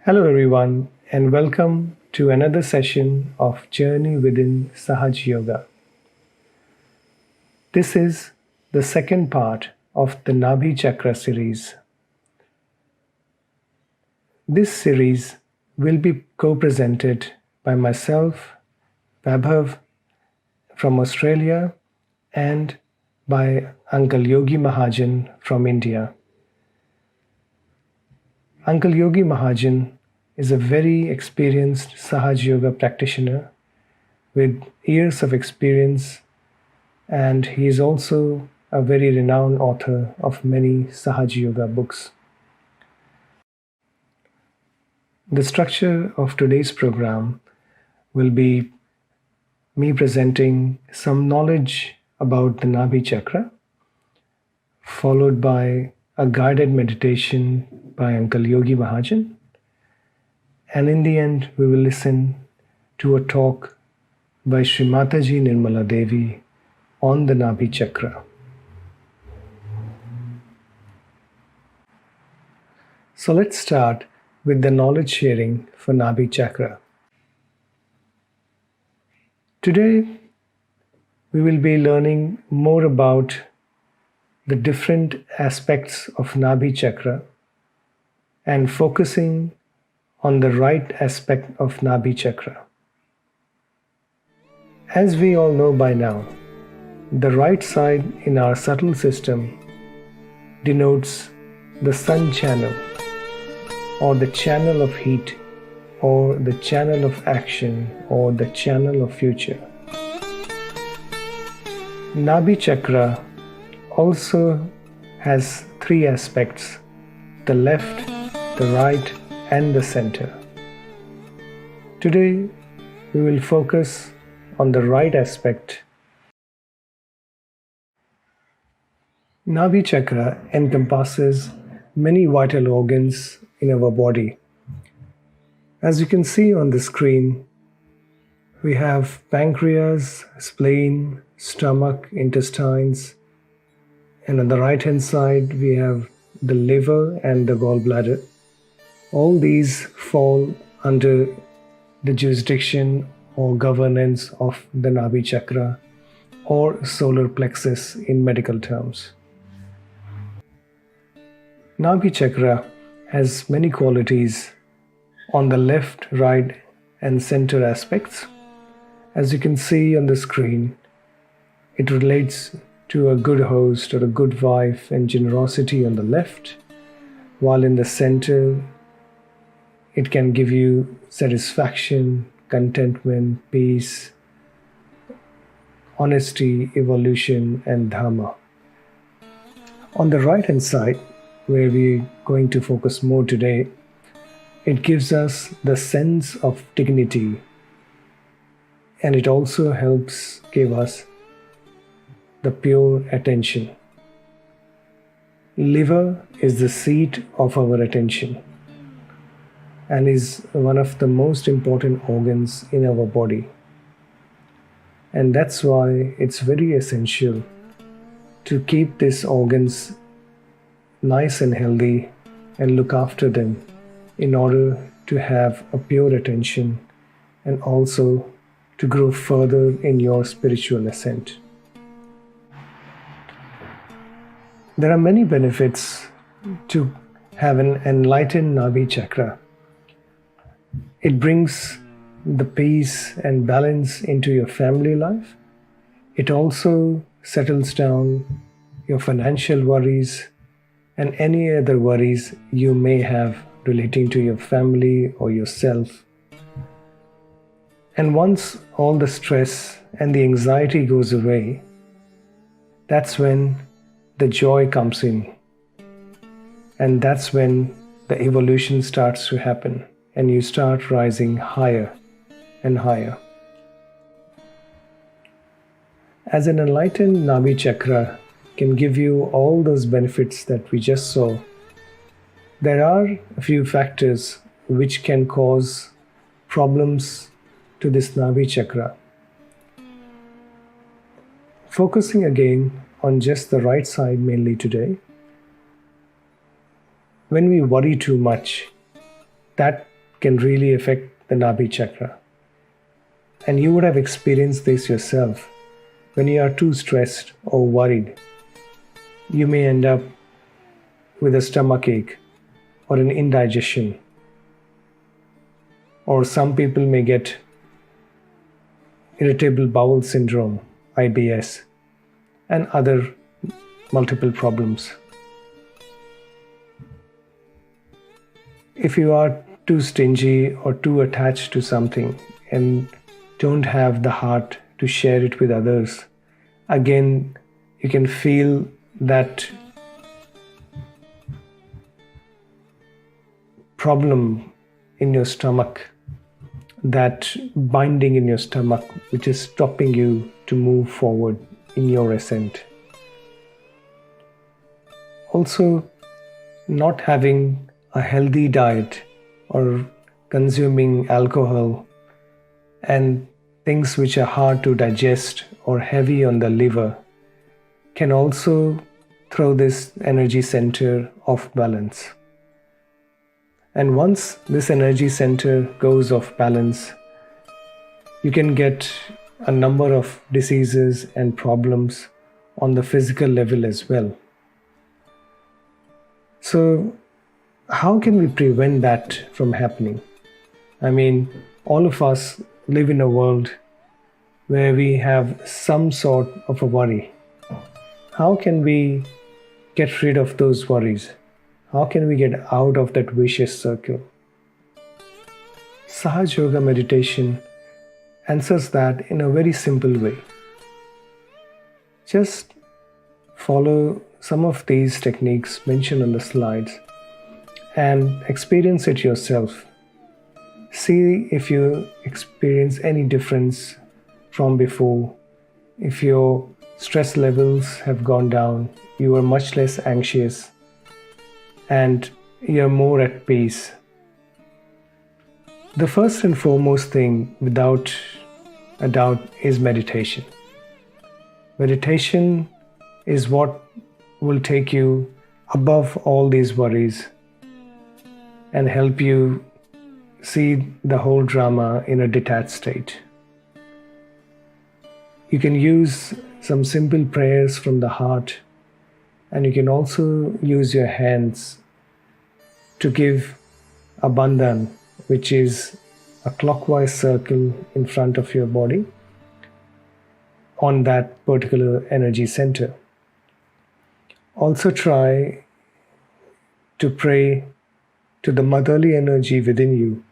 Hello, everyone, and welcome to another session of Journey Within Sahaja Yoga. This is the second part of the Nabhi Chakra series. This series will be co-presented by myself, Vaibhav from Australia, and by Uncle Yogi Mahajan from India. Uncle Yogi Mahajan is a very experienced Sahaja Yoga practitioner with years of experience, and he is also a very renowned author of many Sahaja Yoga books. The structure of today's program will be me presenting some knowledge about the Nabhi Chakra, followed by a guided meditation by Uncle Yogi Mahajan, and in the end we will listen to a talk by Shri Mataji Nirmala Devi on the Nabhi Chakra. So let's start with the knowledge sharing for Nabhi Chakra. Today we will be learning more about the different aspects of Nabhi Chakra and focusing on the right aspect of Nabhi Chakra. As we all know by now, the right side in our subtle system denotes the sun channel, or the channel of heat, or the channel of action, or the channel of future. Nabhi Chakra also has three aspects: the left, the right, and the center. Today we will focus on the right aspect. Nabhi Chakra encompasses many vital organs in our body. As you can see on the screen, we have pancreas, spleen, stomach, intestines, and on the right hand side we have the liver and the gallbladder. All these fall under the jurisdiction or governance of the Nabhi Chakra, or Solar Plexus in medical terms. Nabhi Chakra has many qualities on the left, right, and center aspects. As you can see on the screen, it relates to a good host or a good wife and generosity on the left, while in the center it can give you satisfaction, contentment, peace, honesty, evolution, and dharma. On the right hand side, where we're going to focus more today, it gives us the sense of dignity, and it also helps give us the pure attention. Liver is the seat of our attention and is one of the most important organs in our body. And that's why it's very essential to keep these organs nice and healthy and look after them in order to have a pure attention and also to grow further in your spiritual ascent. There are many benefits to have an enlightened Nabhi Chakra. It brings the peace and balance into your family life. It also settles down your financial worries and any other worries you may have relating to your family or yourself. And once all the stress and the anxiety goes away, that's when the joy comes in. And that's when the evolution starts to happen and you start rising higher and higher. As an enlightened Nabhi Chakra can give you all those benefits that we just saw, there are a few factors which can cause problems to this Nabhi Chakra. Focusing again on just the right side mainly today, when we worry too much, that can really affect the Nabhi Chakra. And you would have experienced this yourself. When you are too stressed or worried, you may end up with a stomach ache or an indigestion. Or some people may get irritable bowel syndrome, IBS, and other multiple problems. If you are too stingy or too attached to something and don't have the heart to share it with others, again, you can feel that problem in your stomach, that binding in your stomach, which is stopping you to move forward in your ascent. Also, not having a healthy diet or consuming alcohol and things which are hard to digest or heavy on the liver can also throw this energy center off balance. And once this energy center goes off balance, you can get a number of diseases and problems on the physical level as well. So, how can we prevent that from happening? I mean, all of us live in a world where we have some sort of a worry. How can we get rid of those worries? How can we get out of that vicious circle? Sahaja Yoga Meditation answers that in a very simple way. Just follow some of these techniques mentioned on the slides and experience it yourself. See if you experience any difference from before. If your stress levels have gone down, you are much less anxious, and you're more at peace. The first and foremost thing, without a doubt, is meditation. Meditation is what will take you above all these worries and help you see the whole drama in a detached state. You can use some simple prayers from the heart, and you can also use your hands to give a bandhan, which is a clockwise circle in front of your body on that particular energy center. Also try to pray to the motherly energy within you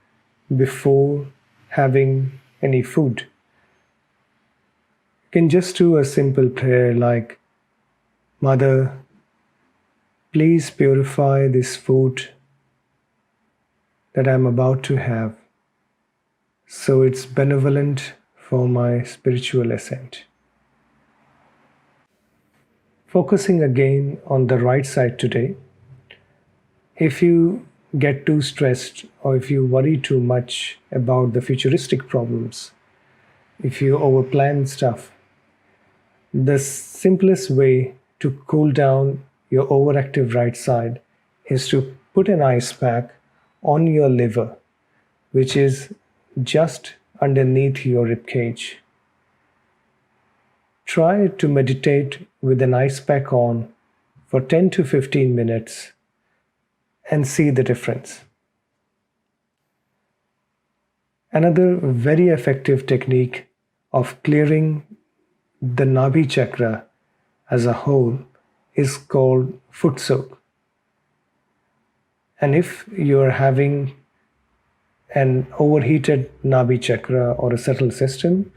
before having any food. You can just do a simple prayer like, Mother, please purify this food that I'm about to have, so it's benevolent for my spiritual ascent. Focusing again on the right side today, if you get too stressed or if you worry too much about the futuristic problems, if you overplan stuff, the simplest way to cool down your overactive right side is to put an ice pack on your liver, which is just underneath your rib cage. Try to meditate with an ice pack on for 10 to 15 minutes and see the difference. Another very effective technique of clearing the Nabhi Chakra as a whole is called foot soak. And if you're having an overheated Nabhi Chakra or a subtle system,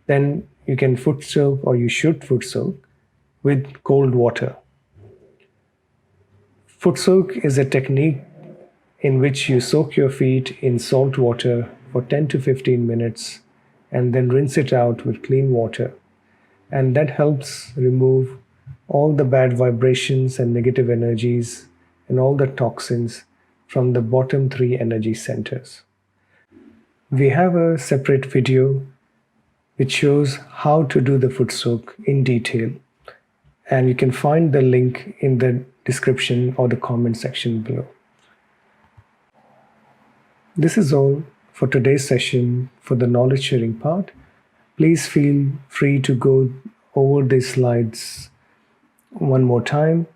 then you can foot soak, or you should foot soak with cold water. Foot soak is a technique in which you soak your feet in salt water for 10 to 15 minutes and then rinse it out with clean water. And that helps remove all the bad vibrations and negative energies and all the toxins from the bottom 3 energy centers. We have a separate video which shows how to do the foot soak in detail, and you can find the link in the description or the comment section below. This is all for today's session for the knowledge sharing part. Please feel free to go over these slides one more time.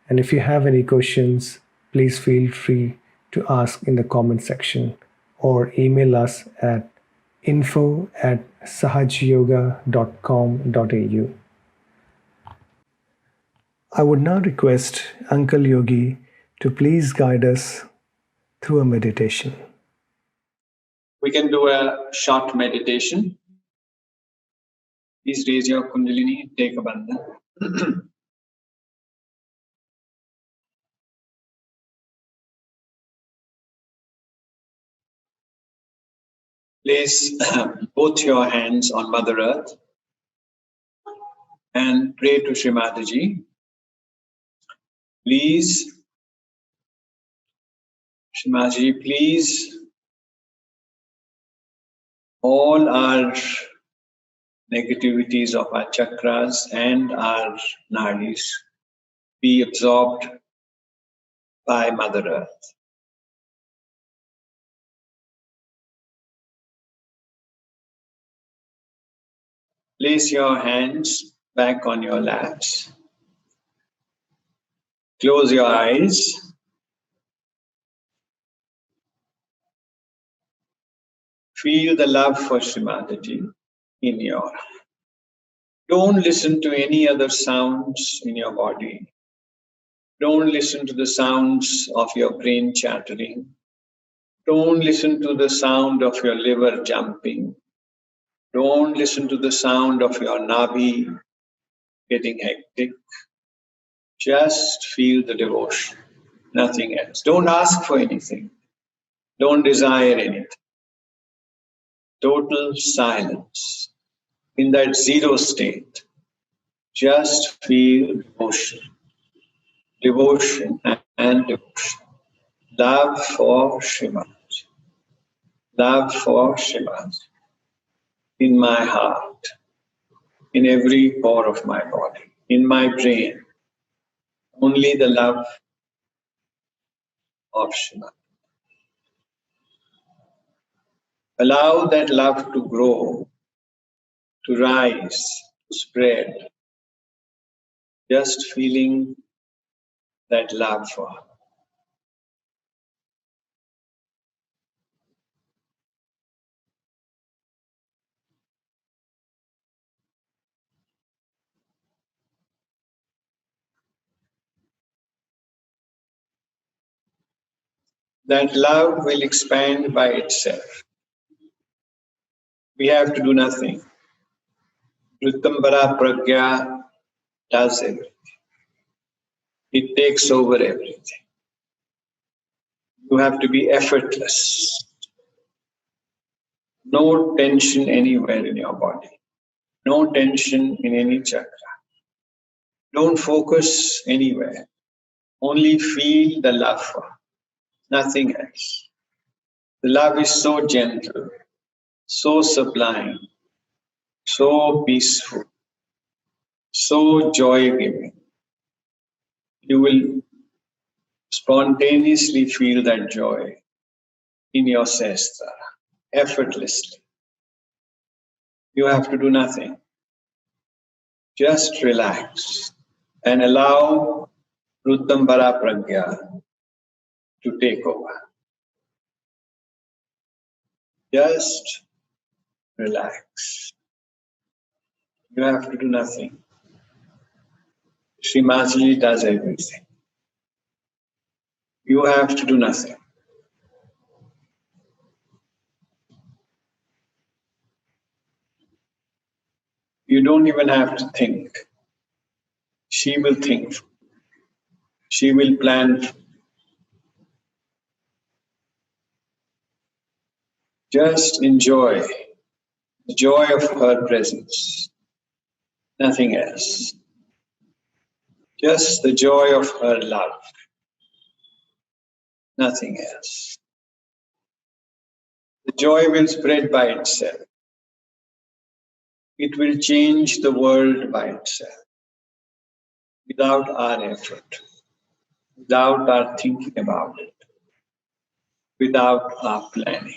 And if you have any questions, please feel free to ask in the comment section or email us at info@sahajyoga.com.au. I would now request Uncle Yogi to please guide us through a meditation. We can do a short meditation. Please raise your Kundalini, take a bandha. Place both your hands on Mother Earth and pray to Shri Mataji. Please, Shri Mataji, please, all our negativities of our chakras and our nadis be absorbed by Mother Earth. Place your hands back on your laps. Close your eyes. Feel the love for Shri Mataji in your. Don't listen to any other sounds in your body. Don't listen to the sounds of your brain chattering. Don't listen to the sound of your liver jumping. Don't listen to the sound of your Nabhi getting hectic. Just feel the devotion, nothing else. Don't ask for anything. Don't desire anything. Total silence. In that zero state, just feel devotion. Devotion and devotion. Love for Shrimad. Love for Shrimad. In my heart, in every pore of my body, in my brain, only the love of Shrimad. Allow that love to grow, to rise, to spread. Just feeling that love for her. That love will expand by itself. We have to do nothing. Ritambara Pragya does everything. It takes over everything. You have to be effortless. No tension anywhere in your body. No tension in any chakra. Don't focus anywhere. Only feel the love for her. Nothing else. The love is so gentle, so sublime, so peaceful, so joy-giving. You will spontaneously feel that joy in your sestra, effortlessly. You have to do nothing. Just relax and allow Ruttambara Pragya to take over. Just relax. You have to do nothing. Shri Mataji does everything. You have to do nothing. You don't even have to think. She will think. She will plan. Just enjoy the joy of her presence. Nothing else. Just the joy of her love. Nothing else. The joy will spread by itself. It will change the world by itself. Without our effort. Without our thinking about it. without our planning.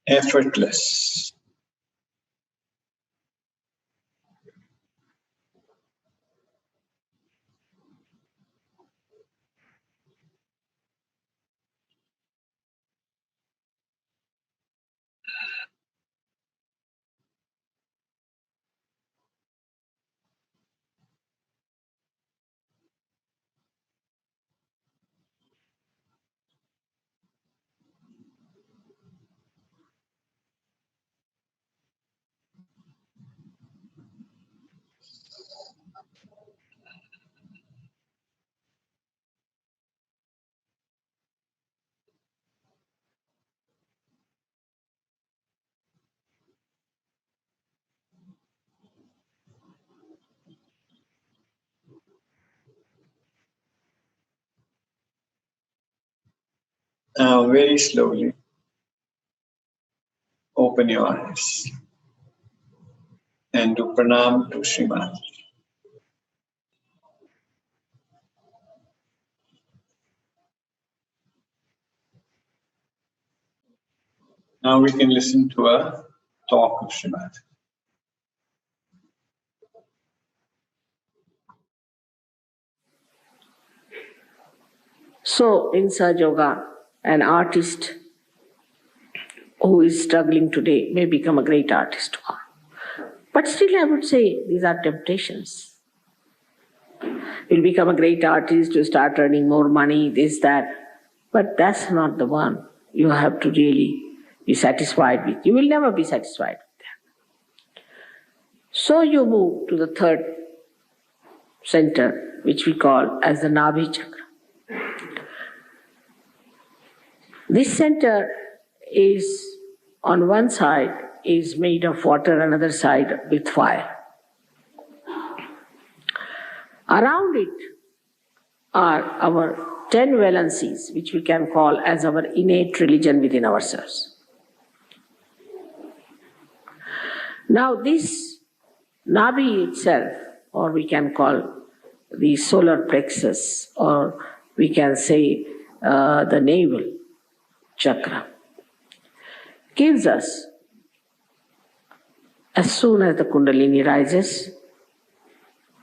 Effortless. Now very slowly open your eyes and do pranam to Shri Mataji. Now we can listen to a talk of Shri Mataji. So, in Sahaja Yoga, an artist who is struggling today may become a great artist tomorrow. But still, I would say these are temptations. You'll become a great artist, you start earning more money, this, that. But that's not the one you have to really be satisfied with. You will never be satisfied with that. So you move to the third center, which we call as the Nabhi Chakra. This center is, on one side, is made of water, another side with fire. Around it are our 10 valencies, which we can call as our innate religion within ourselves. Now this Nabhi itself, or we can call the Solar Plexus, or we can say the navel chakra, gives us, as soon as the Kundalini rises,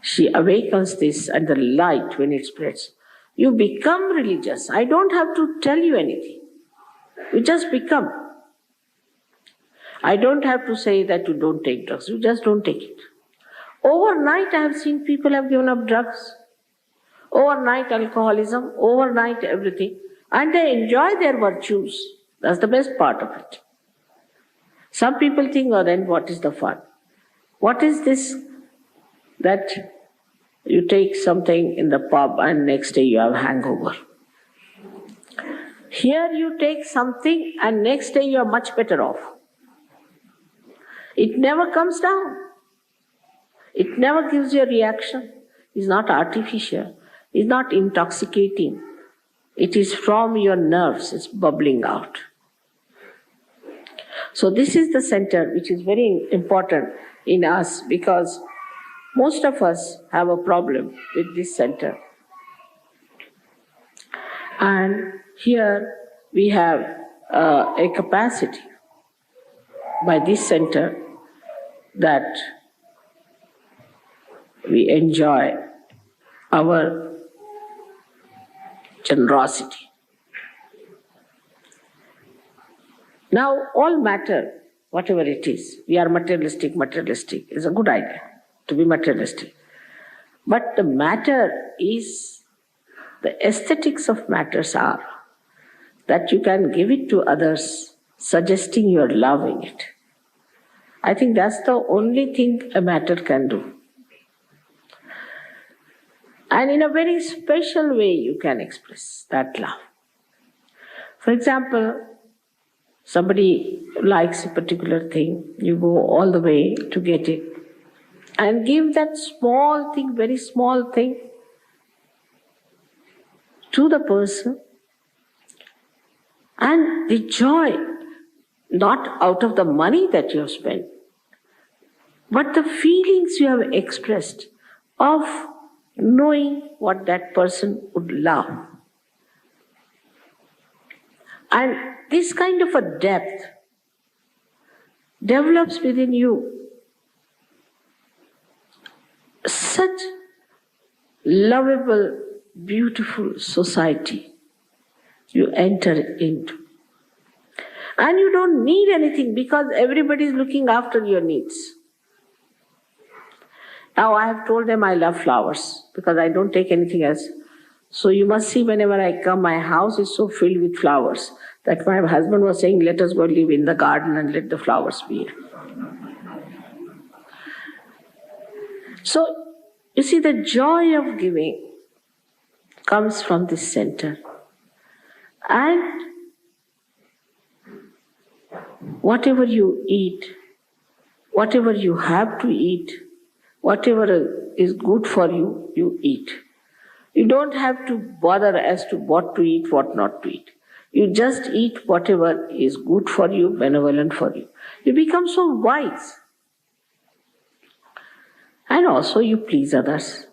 she awakens this, and the light, when it spreads, you become religious. I don't have to tell you anything. You just become. I don't have to say that you don't take drugs. You just don't take it. Overnight, I have seen people have given up drugs. Overnight, alcoholism. Overnight, everything. And they enjoy their virtues. That's the best part of it. Some people think, oh, then what is the fun? What is this that you take something in the pub and next day you have hangover? Here you take something and next day you are much better off. It never comes down. It never gives you a reaction. It's not artificial. It's not intoxicating. It is from your nerves. It's bubbling out. So this is the center which is very important in us, because most of us have a problem with this center. And here we have a capacity by this center that we enjoy our generosity. Now, all matter, whatever it is, we are materialistic, is a good idea to be materialistic. But the matter is, the aesthetics of matters are that you can give it to others, suggesting you are loving it. I think that's the only thing a matter can do. And in a very special way you can express that love. For example, somebody likes a particular thing, you go all the way to get it, and give that small thing, very small thing, to the person, and the joy, not out of the money that you have spent, but the feelings you have expressed of knowing what that person would love. And this kind of a depth develops within you such lovable, beautiful society you enter into. And you don't need anything because everybody is looking after your needs. Now I have told them I love flowers because I don't take anything else. So you must see whenever I come, my house is so filled with flowers that my husband was saying, let us go live in the garden and let the flowers be here. So you see, the joy of giving comes from this center. And whatever you eat, whatever you have to eat, whatever is good for you, you eat. You don't have to bother as to what to eat, what not to eat. You just eat whatever is good for you, benevolent for you. You become so wise. And also you please others.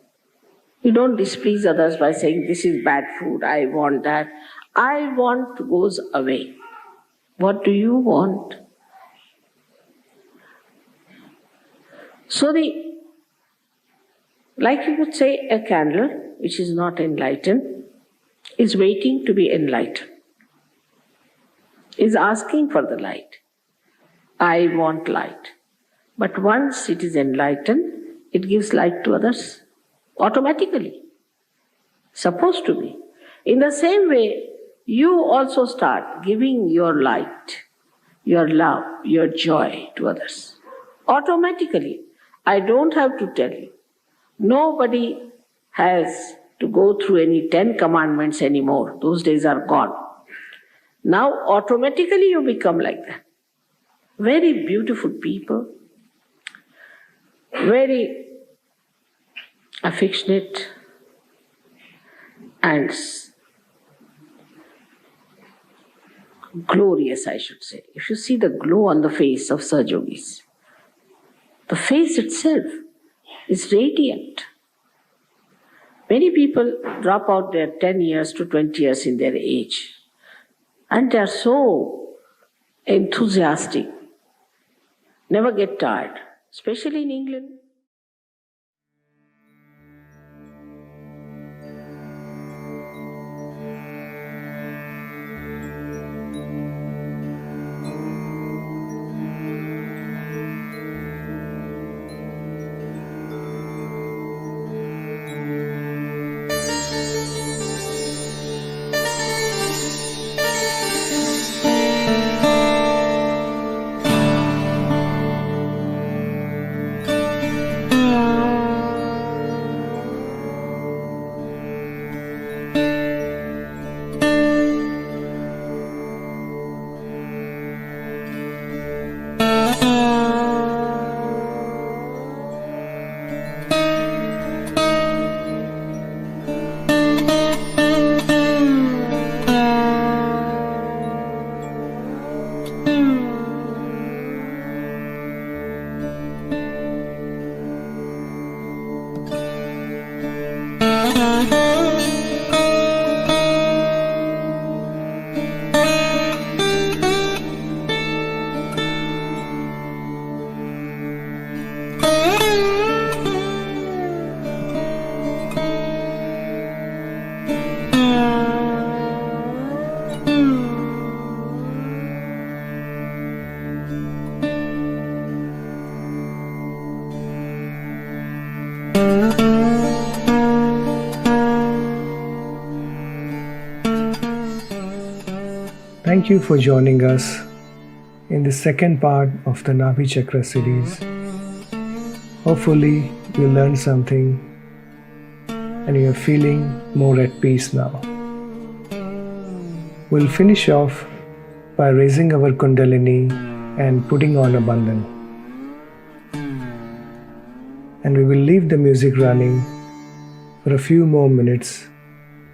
You don't displease others by saying, this is bad food, I want that. I want goes away. What do you want? So like you could say, a candle which is not enlightened is waiting to be enlightened, is asking for the light. I want light. But once it is enlightened, it gives light to others automatically. Supposed to be. In the same way, you also start giving your light, your love, your joy to others. Automatically. I don't have to tell you. Nobody has to go through any 10 commandments anymore. Those days are gone. Now automatically you become like that. Very beautiful people, very affectionate and glorious, I should say. If you see the glow on the face of Sahaja Yogis, the face itself is radiant. Many people drop out their 10 years to 20 years in their age, and they are so enthusiastic, never get tired, especially in England. Thank you for joining us in the second part of the Nabhi Chakra series. Hopefully you learned something and you are feeling more at peace now. We'll finish off by raising our Kundalini and putting on a bandhan. and we will leave the music running for a few more minutes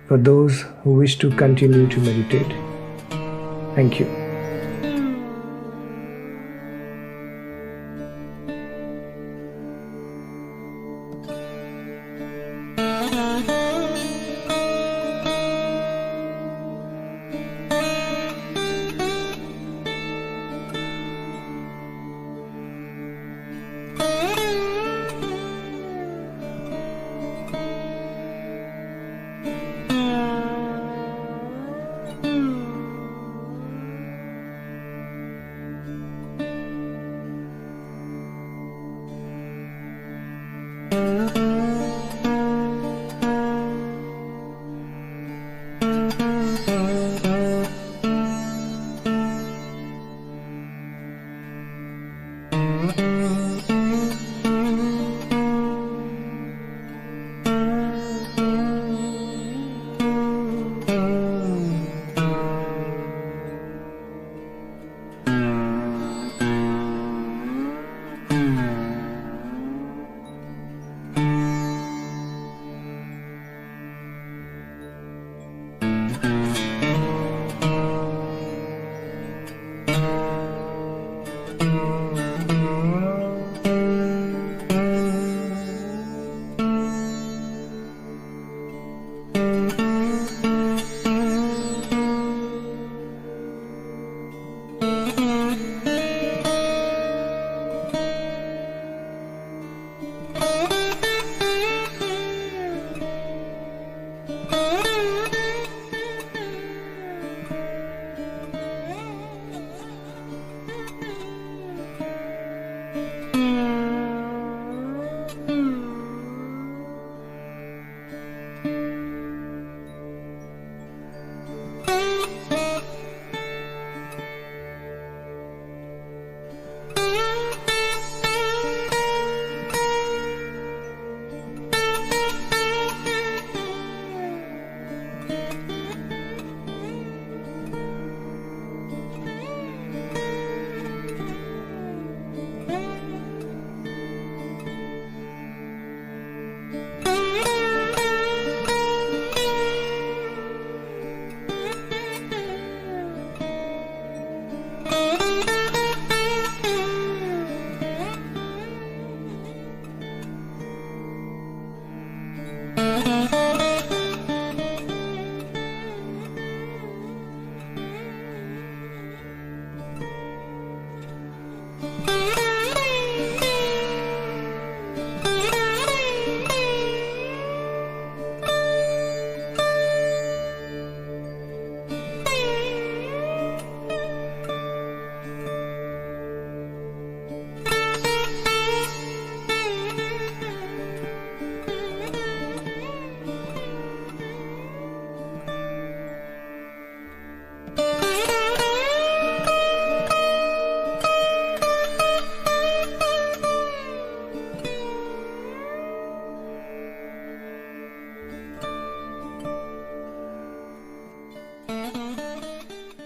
for those who wish to continue to meditate. Thank you.